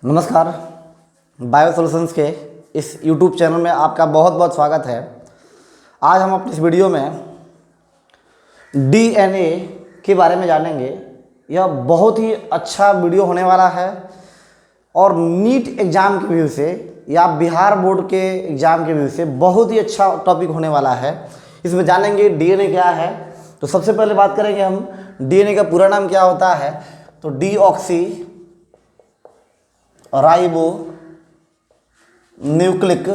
नमस्कार। Bio solutions के इस YouTube चैनल में आपका बहुत बहुत स्वागत है। आज हम अपनी इस वीडियो में DNA के बारे में जानेंगे। यह बहुत ही अच्छा वीडियो होने वाला है और नीट एग्ज़ाम के व्यू से या बिहार बोर्ड के एग्ज़ाम के व्यू से बहुत ही अच्छा टॉपिक होने वाला है। इसमें जानेंगे DNA क्या है। तो सबसे पहले बात करेंगे हम DNA का पूरा नाम क्या होता है। तो डीऑक्सी राइबो न्यूक्लिक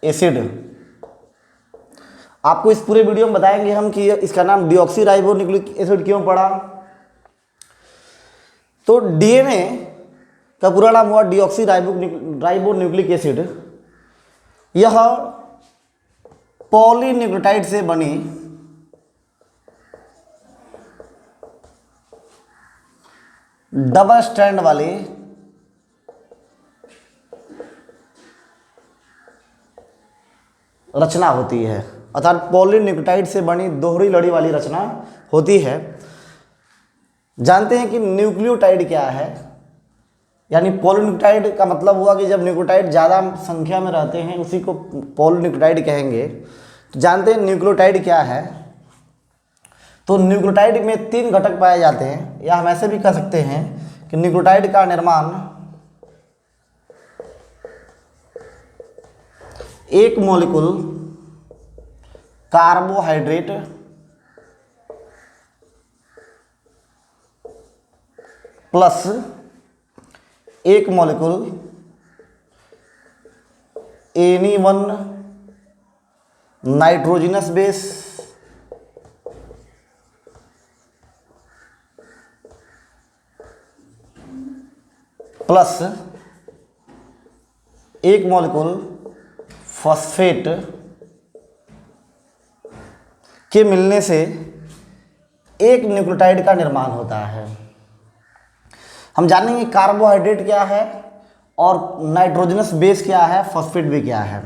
एसिड। आपको इस पूरे वीडियो में बताएंगे हम कि इसका नाम डीऑक्सी राइबो न्यूक्लिक एसिड क्यों पड़ा। तो डीएनए का पूरा नाम हुआ डीऑक्सी राइबो न्यूक्लिक एसिड। यह पॉलीन्यूक्लियोटाइड से बनी डबल स्ट्रैंड वाली रचना होती है, अर्थात पॉलीन्यूक्लियोटाइड से बनी दोहरी लड़ी वाली रचना होती है। जानते हैं कि न्यूक्लियोटाइड क्या है, यानी पॉलीन्यूक्लियोटाइड का मतलब हुआ कि जब न्यूक्लियोटाइड ज़्यादा संख्या में रहते हैं उसी को पॉलीन्यूक्लियोटाइड कहेंगे। तो जानते हैं न्यूक्लियोटाइड क्या है। तो न्यूक्लियोटाइड में 3 घटक पाए जाते हैं, या हम ऐसे भी कह सकते हैं कि न्यूक्लियोटाइड का निर्माण एक मॉलिक्यूल कार्बोहाइड्रेट प्लस एक molecule any one nitrogenous base plus एक मॉलिक्यूल फॉस्फेट के मिलने से एक न्यूक्लियोटाइड का निर्माण होता है। हम जानेंगे कार्बोहाइड्रेट क्या है और नाइट्रोजनस बेस क्या है, फॉस्फेट भी क्या है।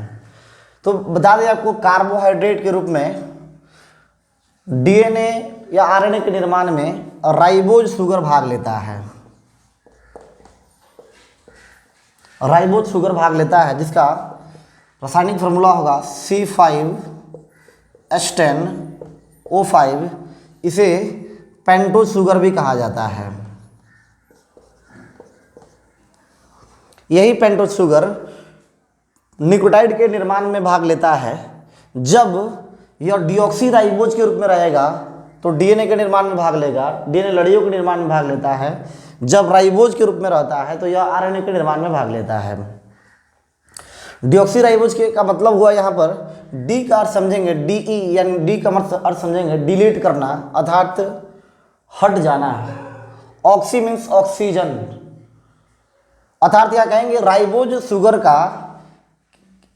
तो बता दें आपको, कार्बोहाइड्रेट के रूप में डीएनए या आरएनए के निर्माण में राइबोज शुगर भाग लेता है। राइबोज शुगर भाग लेता है जिसका रासायनिक फार्मूला होगा C5H10O5। इसे पेंटोज शुगर भी कहा जाता है। यही पेंटोज शुगर न्यूक्लियोटाइड के निर्माण में भाग लेता है। जब यह डीऑक्सी राइबोज के रूप में रहेगा तो डीएनए के निर्माण में भाग लेगा, डीएनए लड़ियों के निर्माण में भाग लेता है। जब राइबोज के रूप में रहता है तो यह आरएनए के निर्माण में भाग लेता है। डीऑक्सी राइबोज के का मतलब हुआ यहाँ पर डी का अर्थ समझेंगे, डीई यानी डी का अर्थ समझेंगे डिलीट करना, अर्थात हट जाना। ऑक्सी मीन्स ऑक्सीजन, अर्थात क्या कहेंगे, राइबोज शुगर का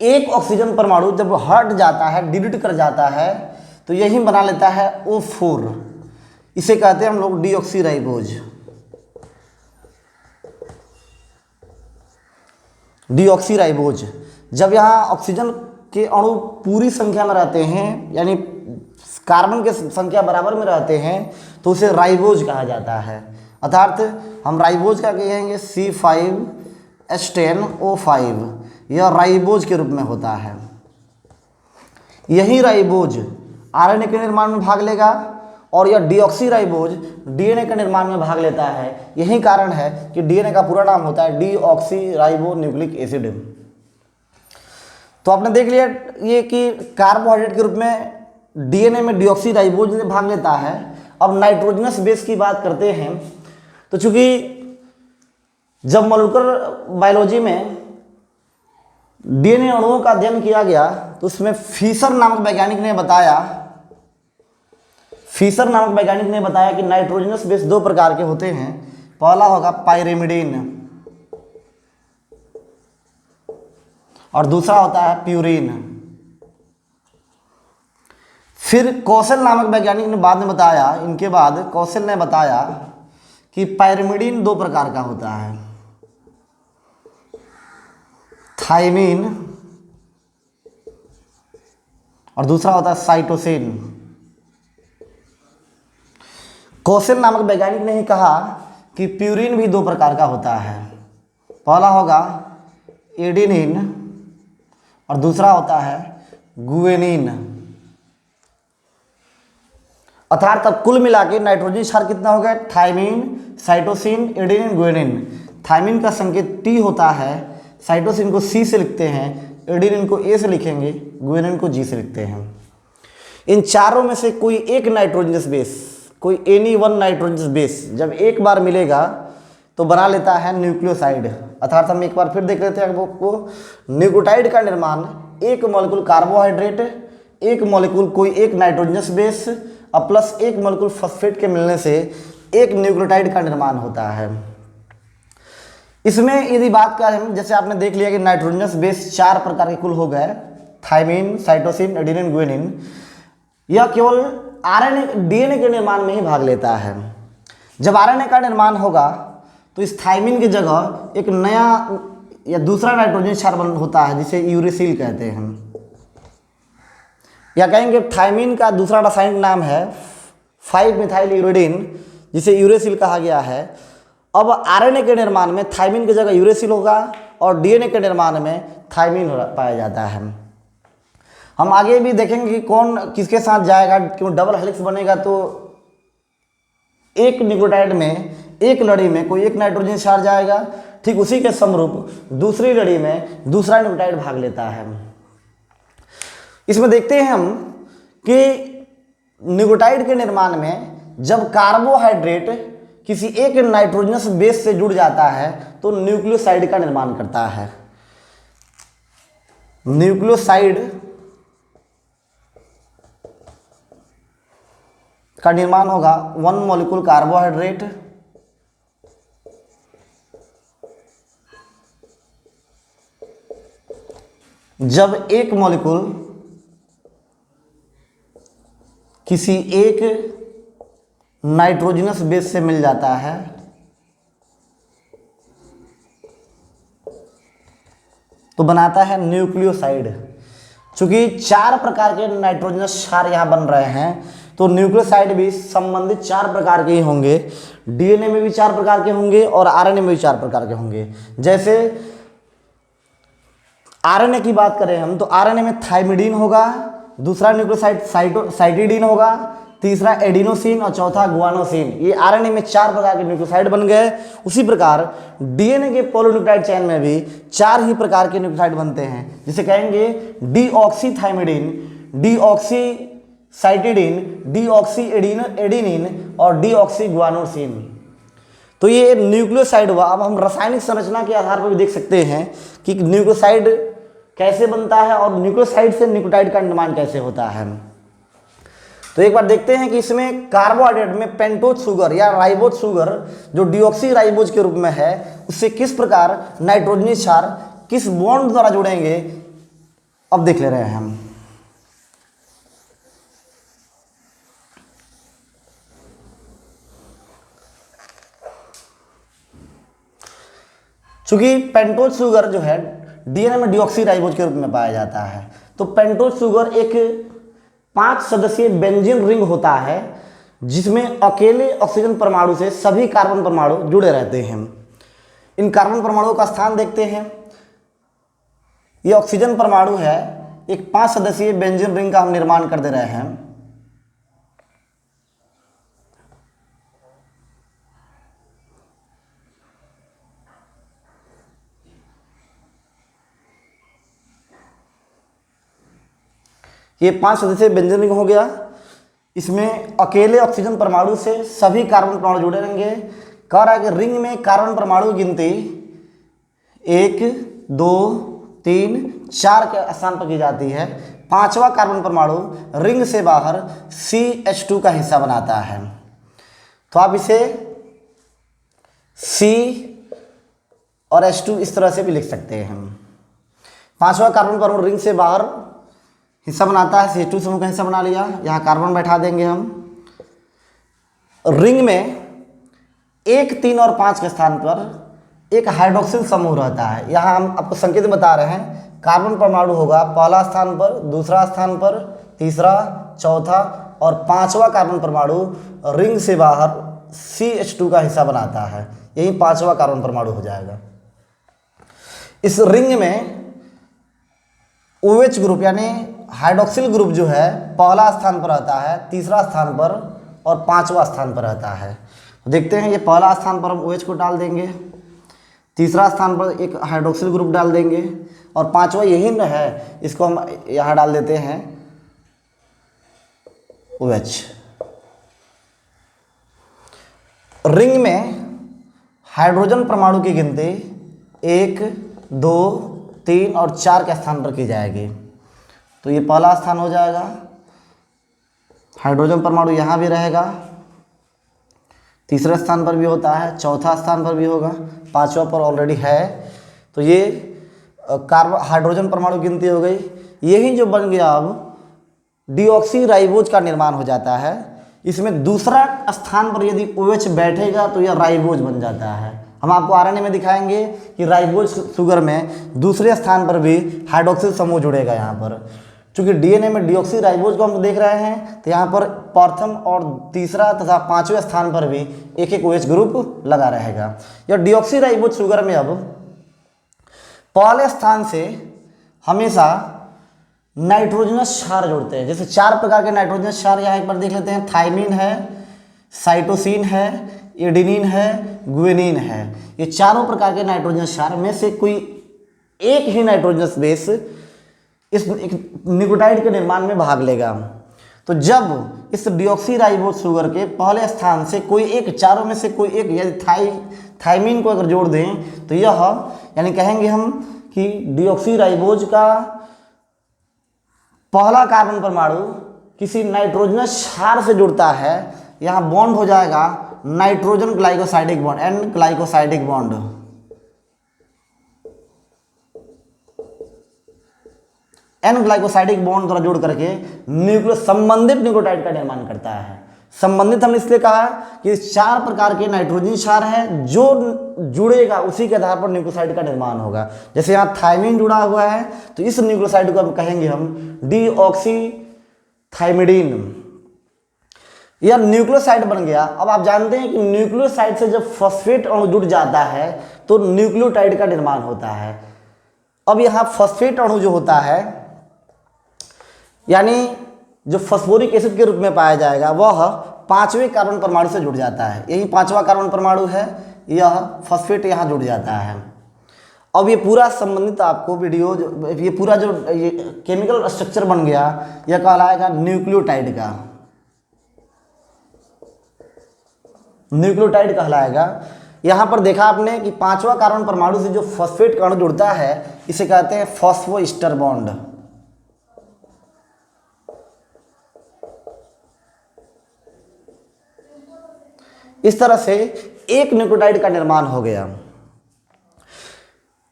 एक ऑक्सीजन परमाणु जब हट जाता है, डिलीट कर जाता है, तो यही बना लेता है O4। इसे कहते हैं हम लोग डीऑक्सी राइबोज। डीऑक्सी राइबोज जब यहाँ ऑक्सीजन के अणु पूरी संख्या में रहते हैं, यानी कार्बन के संख्या बराबर में रहते हैं, तो उसे राइबोज कहा जाता है। अर्थात हम राइबोज का कहेंगे C5H10O5। यह राइबोज के रूप में होता है। यही राइबोज आरएनए के निर्माण में भाग लेगा और यह डीऑक्सी राइबोज डीएनए के निर्माण में भाग लेता है। यही कारण है कि डीएनए का पूरा नाम होता है डीऑक्सी राइबो न्यूक्लिक एसिड। तो आपने देख लिया ये कि कार्बोहाइड्रेट के रूप में डीएनए में डीऑक्सी राइबोज भाग लेता है। अब नाइट्रोजनस बेस की बात करते हैं। तो चूंकि जब मॉलिक्यूलर बायोलॉजी में डीएनए अणुओं का अध्ययन किया गया तो उसमें फिशर नामक वैज्ञानिक ने बताया कि नाइट्रोजनस बेस 2 प्रकार के होते हैं। पहला होगा पाइरिमिडीन और दूसरा होता है प्यूरिन। फिर कौशल नामक वैज्ञानिक ने बाद में बताया, इनके बाद कौशल ने बताया कि पाइरिमिडीन 2 प्रकार का होता है, थाइमीन और दूसरा होता है साइटोसिन। कौशल नामक वैज्ञानिक ने ही कहा कि प्यूरिन भी दो प्रकार का होता है। पहला होगा एडेनिन और दूसरा होता है गुएनिन। अर्थात तब कुल मिला के नाइट्रोजन क्षार कितना हो गया? Thymine, cytosine, adenine, guanine. Thymine का संकेत T होता है, साइटोसिन को C से लिखते हैं, एडेनिन को A से लिखेंगे, गुएनिन को G से लिखते हैं। इन चारों में से कोई एक नाइट्रोजनस बेस, कोई एनी वन नाइट्रोजनस बेस जब एक बार मिलेगा तो बना लेता है न्यूक्लियोसाइड। अर्थात हम एक बार फिर देख लेते हैं आपको, न्यूक्लियोटाइड का निर्माण एक मॉलिक्यूल कार्बोहाइड्रेट, एक मॉलिक्यूल कोई एक नाइट्रोजनस बेस और प्लस एक मॉलिक्यूल फॉस्फेट के मिलने से एक न्यूक्लियोटाइड का निर्माण होता है। इसमें यदि बात करें, जैसे आपने देख लिया कि नाइट्रोजनस बेस 4 प्रकार के कुल हो गए, थायमिन, साइटोसिन, एडेनिन, गुएनिन। यह केवल आरएनए डीएनए के निर्माण में ही भाग लेता है। जब आरएनए का निर्माण होगा तो इस थायमिन की जगह एक नया या दूसरा नाइट्रोजन क्षार होता है जिसे यूरेसिल कहते हैं, या कहेंगे थायमिन का दूसरा रासायनिक नाम है 5-मिथाइल यूरिडीन जिसे यूरेसिल कहा गया है। अब आरएनए के निर्माण में थायमिन की जगह यूरेसिल होगा और डीएनए के निर्माण में थायमिन पाया जाता है। हम आगे भी देखेंगे कि कौन किसके साथ जाएगा, क्यों डबल हेलिक्स बनेगा तो एक न्यूक्लियोटाइड में एक लड़ी में कोई एक नाइट्रोजन क्षार जाएगा, ठीक उसी के समरूप दूसरी लड़ी में दूसरा न्यूक्लियोटाइड भाग लेता है। इसमें देखते हैं हम कि न्यूक्लियोटाइड के निर्माण में जब कार्बोहाइड्रेट किसी एक नाइट्रोजनस बेस से जुड़ जाता है तो न्यूक्लियोसाइड का निर्माण करता है। न्यूक्लियोसाइड का निर्माण होगा 1 मॉलिक्यूल कार्बोहाइड्रेट जब एक मॉलिक्यूल किसी एक नाइट्रोजनस बेस से मिल जाता है तो बनाता है न्यूक्लियोसाइड। चूंकि 4 प्रकार के नाइट्रोजनस क्षार यहाँ बन रहे हैं तो न्यूक्लियोसाइड भी संबंधित 4 प्रकार के ही होंगे। डीएनए में भी 4 प्रकार के होंगे और आरएनए में भी 4 प्रकार के होंगे। जैसे आरएनए की बात करें हम तो आरएनए में थाइमिडीन होगा, दूसरा न्यूक्लियोसाइड साइटिडीन होगा, तीसरा एडिनोसिन और चौथा गुआनोसिन। ये आरएनए में 4 प्रकार के न्यूक्लियोसाइड बन गए। उसी प्रकार डीएनए के पॉलीन्यूक्लियोटाइड चेन में भी 4 ही प्रकार के न्यूक्लियोसाइड बनते हैं, जिसे कहेंगे डीऑक्सीथाइमिडीन, डीऑक्सीसाइटिडीन, डीऑक्सीएडेनिन और डीऑक्सीगुआनोसिन। तो ये न्यूक्लियोसाइड हुआ। अब हम रासायनिक संरचना के आधार पर भी देख सकते हैं कि न्यूक्लियोसाइड कैसे बनता है और न्यूक्लियोसाइड से न्यूक्लियोटाइड का निर्माण कैसे होता है। तो एक बार देखते हैं कि इसमें कार्बोहाइड्रेट में पेंटोज शुगर या राइबोज शुगर जो डीऑक्सी राइबोज के रूप में है उससे किस प्रकार नाइट्रोजनी क्षार किस बॉन्ड द्वारा जुड़ेंगे अब देख ले रहे हैं हम। चूंकि पेंटोज शुगर जो है डीएनए में डीऑक्सी राइबोज के रूप में पाया जाता है तो पेंटोज शुगर एक 5 सदस्यीय बेंजीन रिंग होता है जिसमें अकेले ऑक्सीजन परमाणु से सभी कार्बन परमाणु जुड़े रहते हैं। इन कार्बन परमाणुओं का स्थान देखते हैं। ये ऑक्सीजन परमाणु है, एक 5 सदस्यीय बेंजीन रिंग का हम निर्माण कर दे रहे हैं। ये 5 सदस्यीय बेंजीन रिंग हो गया। इसमें अकेले ऑक्सीजन परमाणु से सभी कार्बन परमाणु जुड़े रहेंगे। कह रहा है कि रिंग में कार्बन परमाणु गिनती 1, 2, 3, 4 के स्थान पर की जाती है। 5वां कार्बन परमाणु रिंग से बाहर CH2 का हिस्सा बनाता है। तो आप इसे C और H2 इस तरह से भी लिख सकते हैं। 5वां कार्बन परमाणु रिंग से बाहर हिस्सा बनाता है, CH2 समूह का हिस्सा बना लिया। यहाँ कार्बन बैठा देंगे हम। रिंग में 1, 3 और 5 के स्थान पर एक हाइड्रोक्सिल समूह रहता है। यहाँ हम आपको संकेत बता रहे हैं। कार्बन परमाणु होगा पहला स्थान पर, दूसरा स्थान पर, तीसरा, चौथा और 5वां कार्बन परमाणु रिंग से बाहर CH2 का हिस्सा बनाता है, यही 5वां कार्बन परमाणु हो जाएगा। इस रिंग में OH ग्रुप यानी हाइड्रोक्सिल ग्रुप जो है पहला स्थान पर रहता है, तीसरा स्थान पर और 5वां स्थान पर रहता है। देखते हैं, ये पहला स्थान पर हम OH को डाल देंगे, तीसरा स्थान पर एक हाइड्रोक्सिल ग्रुप डाल देंगे और 5वां यही न है, इसको हम यहाँ डाल देते हैं OH। रिंग में हाइड्रोजन परमाणु की गिनती 1, 2, 3 और 4 के स्थान पर की जाएगी। तो ये पहला स्थान हो जाएगा, हाइड्रोजन परमाणु यहाँ भी रहेगा, तीसरे स्थान पर भी होता है, चौथा स्थान पर भी होगा, 5वां पर ऑलरेडी है। तो ये कार्बन हाइड्रोजन परमाणु गिनती हो गई। यही जो बन गया अब डीऑक्सी राइबोज का निर्माण हो जाता है। इसमें दूसरा स्थान पर यदि OH बैठेगा तो यह राइबोज बन जाता है। हम आपको RNA में दिखाएंगे कि राइबोज शुगर में दूसरे स्थान पर भी हाइड्रोक्सिल समूह जुड़ेगा यहाँ पर। चूँकि DNA में डीऑक्सी राइबोज को हम देख रहे हैं तो यहाँ पर प्रथम और तीसरा तथा 5वें स्थान पर भी एक एक OH ग्रुप लगा रहेगा। यह डीऑक्सी राइबोज शुगर में अब पहले स्थान से हमेशा नाइट्रोजनस क्षार जोड़ते हैं। जैसे 4 प्रकार के नाइट्रोजनस क्षार यहाँ एक बार देख लेते हैं। थाइमिन है, साइटोसिन है, एडेनिन है, गुएनिन है। ये चारों प्रकार के नाइट्रोजनस क्षार में से कोई एक ही नाइट्रोजनस बेस इस न्यूक्लियोटाइड के निर्माण में भाग लेगा। तो जब इस डीऑक्सीराइबोज शुगर के पहले स्थान से कोई एक, चारों में से कोई एक, यदि थाइमिन को अगर जोड़ दें तो यह यानी कहेंगे हम कि डीऑक्सीराइबोज का पहला कार्बन परमाणु किसी नाइट्रोजनस क्षार से जुड़ता है। यहाँ बॉन्ड हो जाएगा nitrogen glycosidic bond, N glycosidic bond. N glycosidic bond द्वारा जोड़ करके संबंधित न्यूक्लियोटाइड का निर्माण करता है। संबंधित हमने इसलिए कहा कि 4 प्रकार के नाइट्रोजन क्षार हैं, जो जुड़ेगा उसी के आधार पर न्यूक्लियोसाइड का निर्माण होगा। जैसे यहाँ थाइमिन जुड़ा हुआ है तो इस न्यूक्लियोसाइड को कहेंगे हम डीऑक्सीथाइमिडीन। यह न्यूक्लियोसाइड बन गया। अब आप जानते हैं कि न्यूक्लियोसाइड से जब फॉस्फेट अणु जुड़ जाता है तो न्यूक्लियोटाइड का निर्माण होता है। अब यहाँ फॉस्फेट अणु जो होता है यानी जो फॉस्फोरिक एसिड के रूप में पाया जाएगा वह 5वें कार्बन परमाणु से जुड़ जाता है। यही 5वां कार्बन परमाणु है, यह फॉस्फेट यहाँ जुड़ जाता है। अब ये पूरा संबंधित आपको वीडियो ये पूरा जो ये केमिकल स्ट्रक्चर बन गया यह कहलाएगा न्यूक्लियोटाइड का, न्यूक्लियोटाइड कहलाएगा। यहाँ पर देखा आपने कि 5वां कार्बन परमाणु से जो फॉस्फेट का अणु जुड़ता है इसे कहते हैं फॉस्फोइस्टर बॉन्ड। इस तरह से एक न्यूक्लियोटाइड का निर्माण हो गया।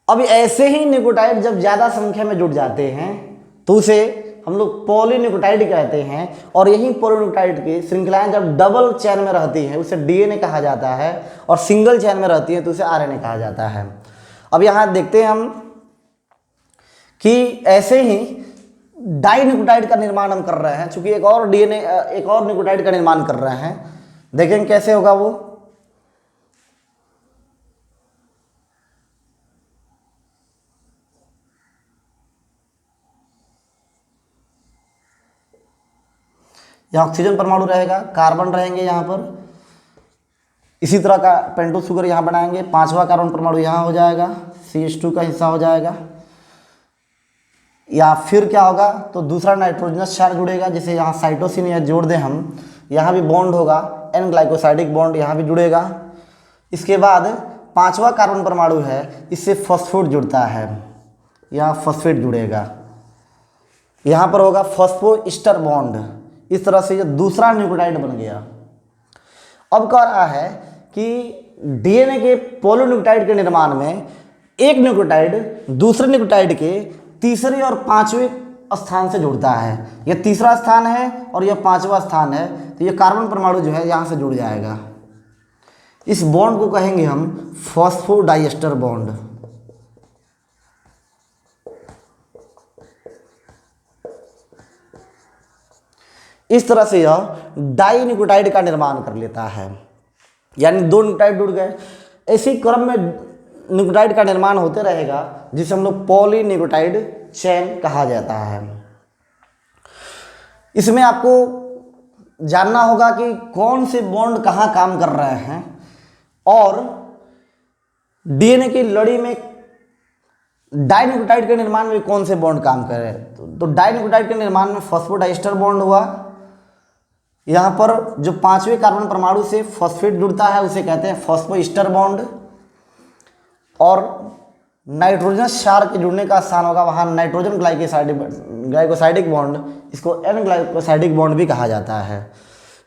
अब ऐसे ही न्यूक्लियोटाइड जब ज़्यादा संख्या में जुड़ जाते हैं तो उसे हम लोग पॉलीन्यूक्लियोटाइड कहते हैं। और यही पॉलीन्यूक्लियोटाइड की श्रृंखलाएं जब डबल चेन में रहती हैं उसे डीएनए कहा जाता है, और सिंगल चेन में रहती है तो उसे आरएनए कहा जाता है। अब यहाँ देखते हैं हम कि ऐसे ही डाइन्यूक्लियोटाइड का निर्माण हम कर रहे हैं। चूंकि एक और न्यूक्लियोटाइड का निर्माण कर रहे हैं, देखेंगे कैसे होगा वो। यहाँ ऑक्सीजन परमाणु रहेगा, कार्बन रहेंगे यहाँ पर। इसी तरह का पेंटोस शुगर यहाँ बनाएंगे। 5वां कार्बन परमाणु यहाँ हो जाएगा, CH2 का हिस्सा हो जाएगा। या फिर क्या होगा तो दूसरा नाइट्रोजनस क्षार जुड़ेगा, जैसे यहाँ साइटोसिन या जोड़ दें हम, यहाँ भी बॉन्ड होगा, एन ग्लाइकोसाइडिक बॉन्ड यहाँ भी जुड़ेगा। इसके बाद 5वां कार्बन परमाणु है, इससे फॉस्फेट जुड़ता है, यहाँ फॉस्फेट जुड़ेगा, यहाँ पर होगा फॉस्फोइस्टर बॉन्ड। इस तरह से ये दूसरा न्यूक्लियोटाइड बन गया। अब कह रहा है कि डीएनए के पॉलीन्यूक्लियोटाइड के निर्माण में एक न्यूक्लियोटाइड दूसरे न्यूक्लियोटाइड के तीसरे और 5वें स्थान से जुड़ता है। यह तीसरा स्थान है और यह 5वां स्थान है, तो यह कार्बन परमाणु जो है यहाँ से जुड़ जाएगा। इस बॉन्ड को कहेंगे हम फॉस्फोडाइएस्टर बॉन्ड। इस तरह से यह डाइन्यूक्लियोटाइड का निर्माण कर लेता है। यानी 2 न्यूक्लियोटाइड जुड़ गए। इसी क्रम में न्यूक्लियोटाइड का निर्माण होते रहेगा, जिसे हम लोग पॉलीन्यूक्लियोटाइड चेन कहा जाता है। इसमें आपको जानना होगा कि कौन से बॉन्ड कहाँ काम कर रहे हैं और डीएनए की लड़ी में डाइन्यूक्लियोटाइड के निर्माण में कौन से बॉन्ड काम कर रहे हैं। तो डाइन्यूक्लियोटाइड के निर्माण में फॉस्फोडाइस्टर बॉन्ड हुआ। यहाँ पर जो 5वें कार्बन परमाणु से फॉस्फेट जुड़ता है उसे कहते हैं फॉस्फोईस्टर बॉन्ड। और नाइट्रोजन क्षार के जुड़ने का स्थान होगा, वहाँ नाइट्रोजन ग्लाइकोसाइडिक बॉन्ड, इसको एन ग्लाइकोसाइडिक बॉन्ड भी कहा जाता है।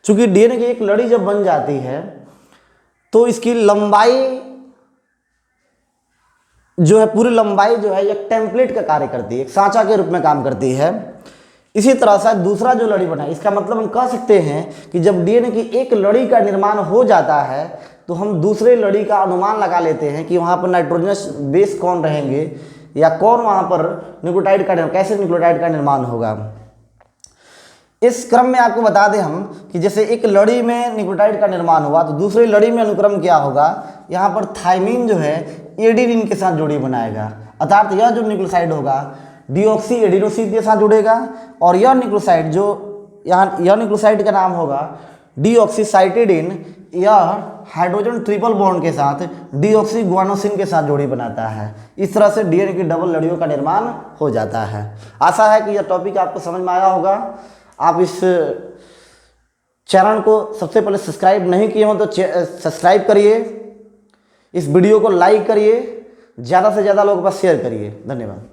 चूँकि डीएनए की एक लड़ी जब बन जाती है तो इसकी लंबाई जो है, पूरी लंबाई जो है एक टेम्पलेट का कार्य करती है, एक सांचा के रूप में काम करती है। इसी तरह से दूसरा जो लड़ी बना है, इसका मतलब हम कह सकते हैं कि जब डीएनए की एक लड़ी का निर्माण हो जाता है तो हम दूसरे लड़ी का अनुमान लगा लेते हैं कि वहाँ पर नाइट्रोजनस बेस कौन रहेंगे या कौन वहाँ पर न्यूक्लियोटाइड का कैसे न्यूक्लियोटाइड का निर्माण होगा। इस क्रम में आपको बता दें हम कि जैसे एक लड़ी में न्यूक्लियोटाइड का निर्माण हुआ तो दूसरी लड़ी में अनुक्रम क्या होगा, यहाँ पर थाइमिन जो है एडेनिन के साथ जोड़ी बनाएगा, अर्थात यह जो न्यूक्लियोसाइड होगा डीऑक्सी एडिनोसिन के साथ जुड़ेगा और यह न्यूक्लियोसाइड जो यहाँ यह न्यूक्लियोसाइड का नाम होगा डीऑक्सीसाइटिडिन, यह हाइड्रोजन ट्रिपल बॉन्ड के साथ डीऑक्सी गुआनोसिन के साथ जोड़ी बनाता है। इस तरह से डीएनए की डबल लड़ियों का निर्माण हो जाता है। आशा है कि यह टॉपिक आपको समझ में आया होगा। आप इस चैनल को सबसे पहले सब्सक्राइब नहीं किए हो तो सब्सक्राइब करिए, इस वीडियो को लाइक करिए, ज़्यादा से ज़्यादा लोगों के पास शेयर करिए। धन्यवाद।